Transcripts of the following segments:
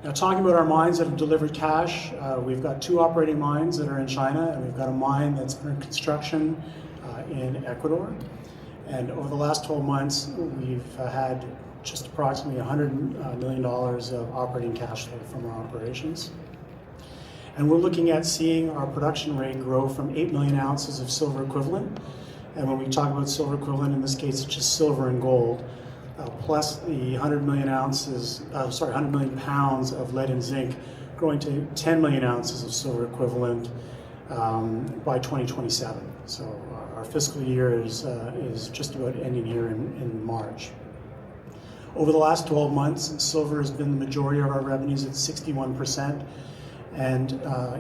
Now, talking about our mines that have delivered cash, we've got 2 operating mines that are in China, and we've got a mine that's under construction in Ecuador. And over the last 12 months, we've had just approximately $100 million of operating cash flow from our operations. And we're looking at seeing our production rate grow from 8 million ounces of silver equivalent. And when we talk about silver equivalent, in this case, it's just silver and gold, plus the 100 million pounds of lead and zinc, growing to 10 million ounces of silver equivalent by 2027. So our fiscal year is just about ending here in March. Over the last 12 months, silver has been the majority of our revenues at 61%, and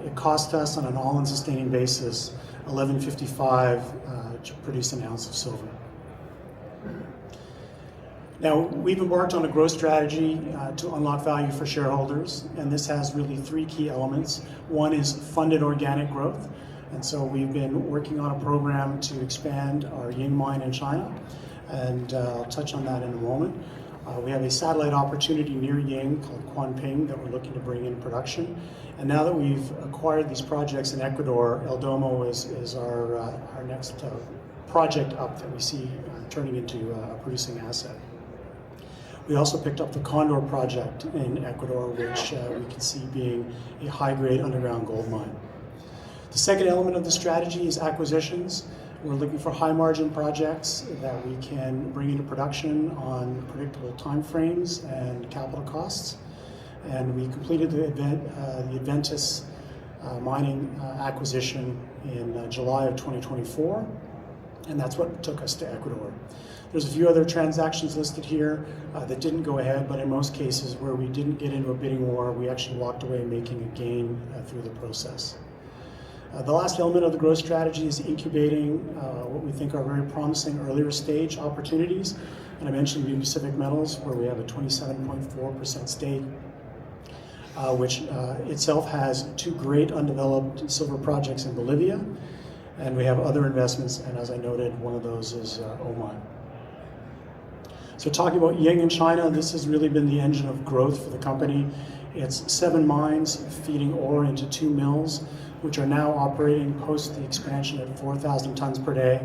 it cost us on an all-in sustaining basis $11.55 to produce an ounce of silver. Now, we've embarked on a growth strategy to unlock value for shareholders, and this has really 3 key elements. One is funded organic growth, and so we've been working on a program to expand our Ying mine in China, and I'll touch on that in a moment. We have a satellite opportunity near Ying called Quanping that we're looking to bring in production. And now that we've acquired these projects in Ecuador, Domo is our next project up that we see turning into a producing asset. We also picked up the Condor project in Ecuador, which we can see being a high-grade underground gold mine. The second element of the strategy is acquisitions. We're looking for high-margin projects that we can bring into production on predictable timeframes and capital costs. And we completed the Adventus mining acquisition in July of 2024, and that's what took us to Ecuador. There's a few other transactions listed here that didn't go ahead, but in most cases where we didn't get into a bidding war, we actually walked away making a gain through the process. The last element of the growth strategy is incubating what we think are very promising earlier stage opportunities. And I mentioned New Pacific Metals, where we have a 27.4% stake, which itself has 2 great undeveloped silver projects in Bolivia. And we have other investments, and as I noted, one of those is Oman. So talking about Ying in China, this has really been the engine of growth for the company. It's 7 mines feeding ore into 2 mills, which are now operating post the expansion at 4,000 tons per day.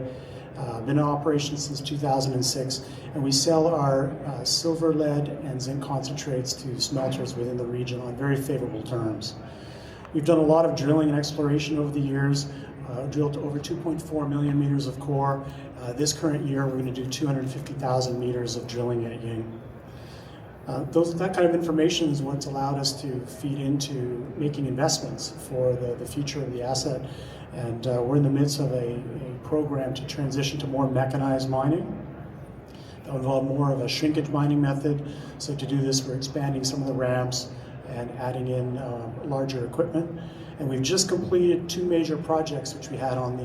Been in operation since 2006, and we sell our silver, lead, and zinc concentrates to smelters within the region on very favorable terms. We've done a lot of drilling and exploration over the years, drilled over 2.4 million meters of core. This current year, we're going to do 250,000 meters of drilling at Ying. That kind of information is what's allowed us to feed into making investments for the future of the asset. And we're in the midst of a program to transition to more mechanized mining. That will involve more of a shrinkage mining method. So to do this, we're expanding some of the ramps and adding in larger equipment. And we've just completed 2 major projects which we had on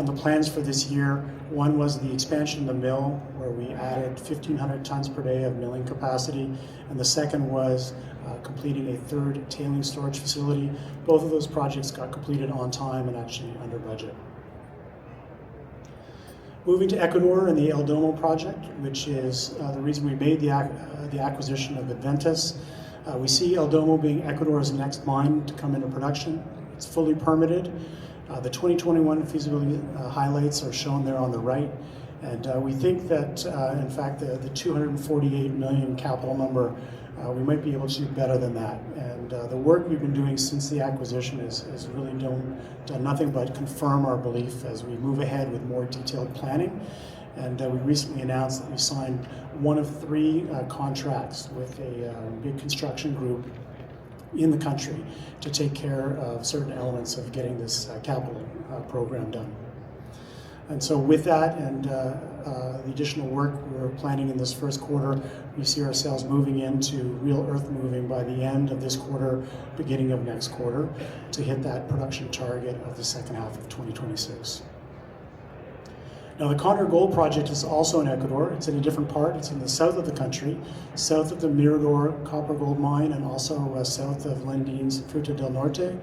the plans for this year. One was the expansion of the mill, where we added 1,500 tons per day of milling capacity, and the second was completing a 3rd tailings storage facility. Both of those projects got completed on time and actually under budget. Moving to Ecuador and the Domo project, which is the reason we made the acquisition of Adventus. We see Domo being Ecuador's next mine to come into production. It's fully permitted. The 2021 feasibility highlights are shown there on the right, and we think that, in fact, the 248 million capital number, we might be able to do better than that. And the work we've been doing since the acquisition is really done nothing but confirm our belief as we move ahead with more detailed planning. And we recently announced that we signed one of 3 contracts with a big construction group in the country to take care of certain elements of getting this capital program done. And so with that and the additional work we're planning in this first quarter, we see ourselves moving into real earth moving by the end of this quarter, beginning of next quarter, to hit that production target of the second half of 2026. Now, the Condor Gold Project is also in Ecuador. It's in a different part. It's in the south of the country, south of the Mirador copper gold mine, and also south of Lundin's Fruta del Norte.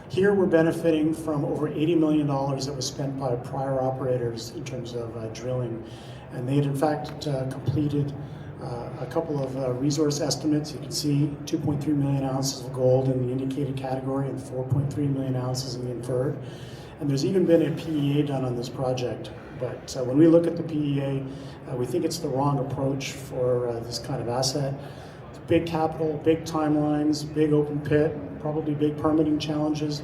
Here, we're benefiting from over $80 million that was spent by prior operators in terms of drilling. And they had, in fact, completed A couple of resource estimates. You can see 2.3 million ounces of gold in the indicated category and 4.3 million ounces in the inferred. And there's even been a PEA done on this project. But when we look at the PEA, we think it's the wrong approach for this kind of asset. It's big capital, big timelines, big open pit, probably big permitting challenges.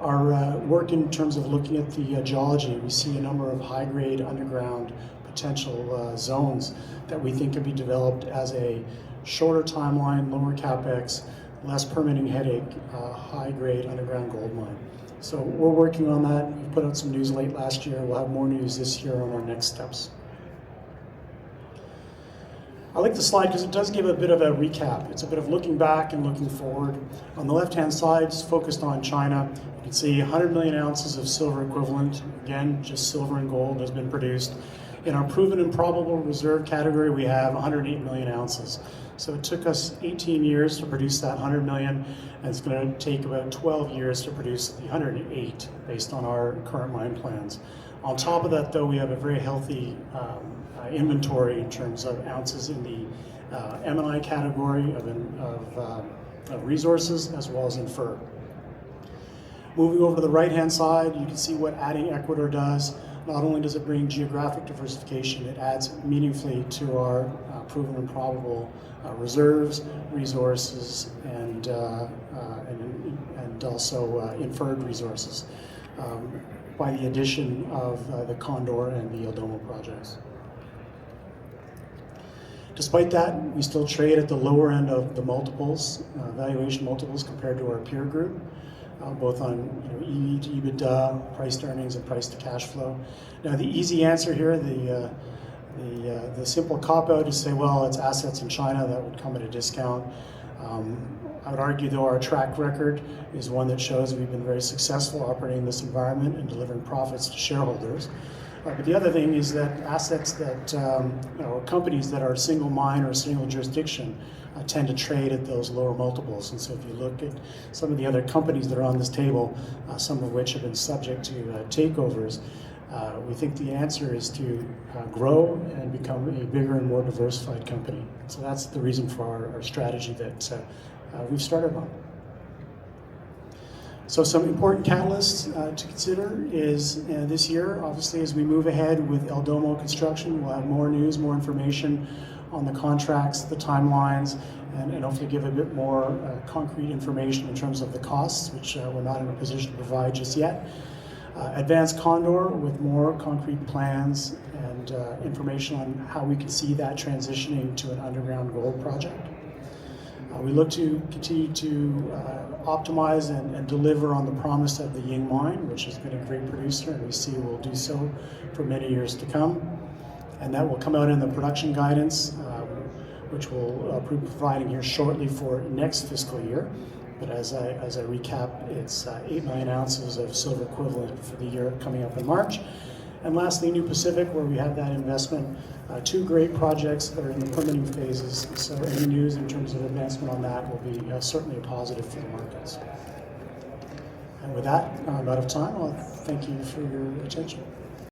Our work in terms of looking at the geology, we see a number of high-grade underground potential zones that we think can be developed as a shorter timeline, lower capex, less permitting headache, high-grade underground gold mine. So we're working on that. We put out some news late last year. We'll have more news this year on our next steps. I like the slide because it does give a bit of a recap. It's a bit of looking back and looking forward. On the left-hand side, it's focused on China. You can see 100 million ounces of silver equivalent. Again, just silver and gold has been produced. In our proven and probable reserve category, we have 108 million ounces. So it took us 18 years to produce that 100 million, and it's going to take about 12 years to produce the 108 based on our current mine plans. On top of that, though, we have a very healthy inventory in terms of ounces in the M&I category of resources as well as inferred. Moving over to the right-hand side, you can see what adding Ecuador does. Not only does it bring geographic diversification, it adds meaningfully to our proven and probable reserves, resources, and also inferred resources by the addition of the Condor and the Domo projects. Despite that, we still trade at the lower end of the multiples, valuation multiples compared to our peer group. Both on EV to EBITDA, price to earnings, and price to cash flow. Now, the easy answer here, the simple cop-out is say, well, it's assets in China that would come at a discount. I would argue, though, our track record is one that shows we've been very successful operating in this environment and delivering profits to shareholders. But the other thing is that assets that, or companies that are single mine or single jurisdiction tend to trade at those lower multiples. And so if you look at some of the other companies that are on this table, some of which have been subject to takeovers, we think the answer is to grow and become a bigger and more diversified company. So that's the reason for our strategy that we've started on. So some important catalysts to consider is this year, obviously, as we move ahead with El Domo construction, we'll have more news, more information on the contracts, the timelines, and hopefully give a bit more concrete information in terms of the costs, which we're not in a position to provide just yet. Advanced Condor with more concrete plans and information on how we can see that transitioning to an underground gold project. We look to continue to optimize and deliver on the promise of the Ying mine, which has been a great producer, and we see will do so for many years to come. And that will come out in the production guidance, which we'll be providing here shortly for next fiscal year. But as I recap, it's 8 million ounces of silver equivalent for the year coming up in March. And lastly, New Pacific, where we have that investment, 2 great projects that are in the permitting phases. So any news in terms of advancement on that will be certainly a positive for the markets. And with that, I'm out of time. I'll thank you for your attention.